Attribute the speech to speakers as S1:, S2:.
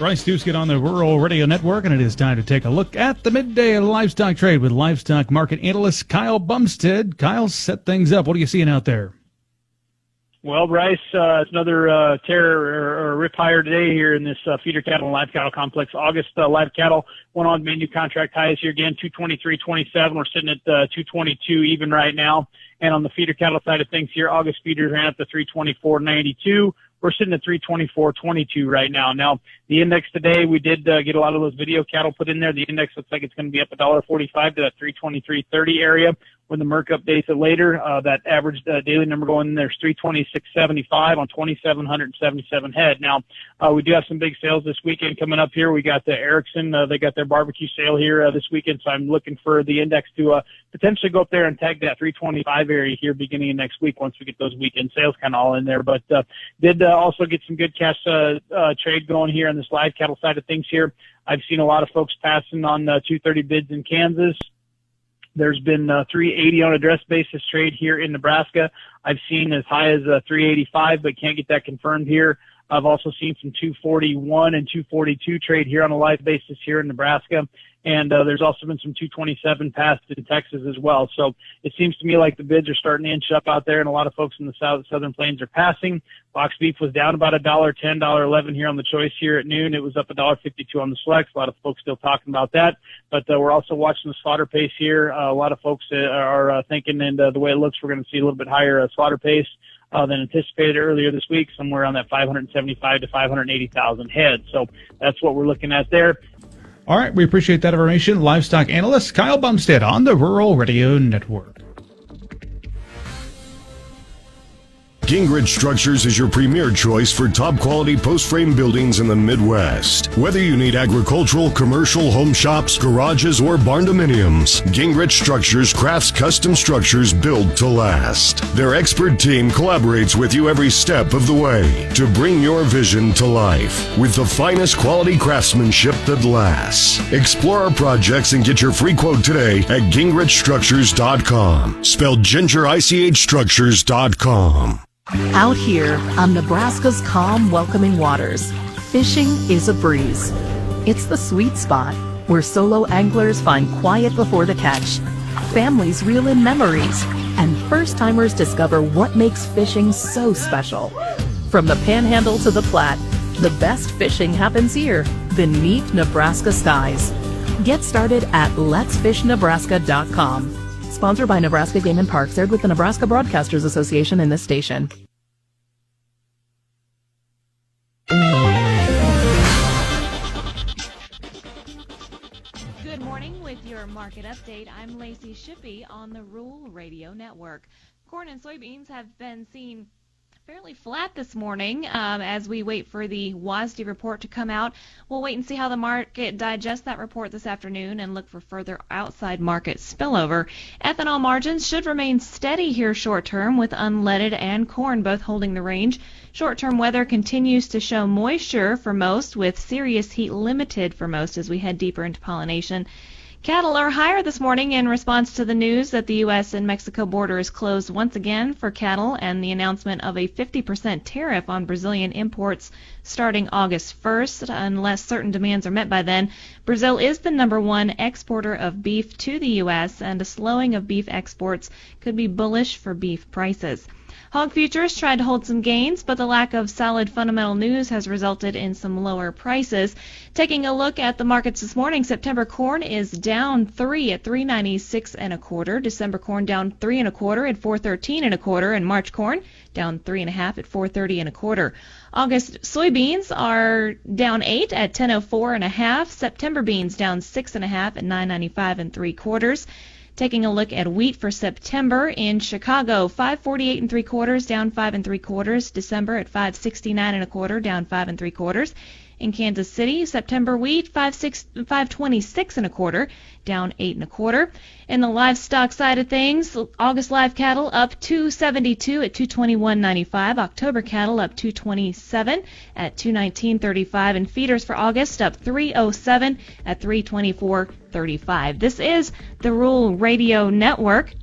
S1: Bryce Duskett on the Rural Radio Network, and it is time to take a look at the midday livestock trade with livestock market analyst Kyle Bumsted. Kyle, set things up. What are you seeing out there?
S2: Well, Bryce, it's another tear or rip higher today here in this feeder cattle and live cattle complex. August live cattle went on made new contract highs here again, 223.27. We're sitting at 222 even right now. And on the feeder cattle side of things here, August feeders ran up to 324.92. We're sitting at 324.22 right now. Now, the index today, we did get a lot of those video cattle put in there. The index looks like it's going to be up $1.45 to that 323.30 area. When the Merc updates it later, that average daily number going in there is 326.75 on 2,777 head. Now, we do have some big sales this weekend coming up here. We got the Erickson. They got their barbecue sale here this weekend, so I'm looking for the index to potentially go up there and tag that 325 area here beginning of next week once we get those weekend sales kind of all in there. But did also get some good cash trade going here on this live cattle side of things here. I've seen a lot of folks passing on 230 bids in Kansas. There's been 380 on a dress basis trade here in Nebraska. I've seen as high as 385, but can't get that confirmed here. I've also seen some 241 and 242 trade here on a live basis here in Nebraska. And there's also been some 227 passed in Texas as well. So it seems to me like the bids are starting to inch up out there, and a lot of folks in the southern plains are passing. Box beef was down about $1.10, $1.11 here on the choice here at noon. It was up $1.52 on the select. A lot of folks still talking about that. But we're also watching the slaughter pace here. A lot of folks are thinking, and the way it looks, we're going to see a little bit higher slaughter pace than anticipated earlier this week, somewhere around that 575 to 580,000 head. So that's what we're looking at there.
S1: All right, we appreciate that information. Livestock analyst Kyle Bumsted on the Rural Radio Network.
S3: Gingrich Structures is your premier choice for top-quality post-frame buildings in the Midwest. Whether you need agricultural, commercial, home shops, garages, or barn-dominiums, Gingrich Structures crafts custom structures built to last. Their expert team collaborates with you every step of the way to bring your vision to life with the finest quality craftsmanship that lasts. Explore our projects and get your free quote today at gingrichstructures.com. Spelled gingerICHstructures.com.
S4: Out here on Nebraska's calm, welcoming waters, fishing is a breeze. It's the sweet spot where solo anglers find quiet before the catch, families reel in memories, and first-timers discover what makes fishing so special. From the Panhandle to the Platte, the best fishing happens here, beneath Nebraska skies. Get started at letsfishnebraska.com. Sponsored by Nebraska Game and Parks, aired with the Nebraska Broadcasters Association in this station.
S5: Good morning with your market update. I'm Lacey Shippey on the Rural Radio Network. Corn and soybeans have been seen fairly flat this morning as we wait for the WASDE report to come out. We'll wait and see how the market digests that report this afternoon and look for further outside market spillover. Ethanol margins should remain steady here short term, with unleaded and corn both holding the range. Short-term weather continues to show moisture for most, with serious heat limited for most as we head deeper into pollination. Cattle are higher this morning in response to the news that the U.S. and Mexico border is closed once again for cattle and the announcement of a 50% tariff on Brazilian imports starting August 1st, unless certain demands are met by then. Brazil is the #1 exporter of beef to the U.S., and a slowing of beef exports could be bullish for beef prices. Hog futures tried to hold some gains, but the lack of solid fundamental news has resulted in some lower prices. Taking a look at the markets this morning, September corn is down 3 at $3.96 1/4. December corn down 3 1/4 at $4.13 1/4, and March corn down 3 1/2 at $4.30 1/4. August soybeans are down 8 at $10.04 1/2. September beans down 6 1/2 at $9.95 3/4. Taking a look at wheat for September in Chicago, $5.48 3/4, down 5 3/4. December at $5.69 1/4, down 5 3/4. In Kansas City, September wheat $5.26 1/4, down 8 1/4. In the livestock side of things, August live cattle up $2.72 at $221.95. October cattle up $2.27 at $219.35, and feeders for August up $3.07 at $324.35. This is the Rural Radio Network.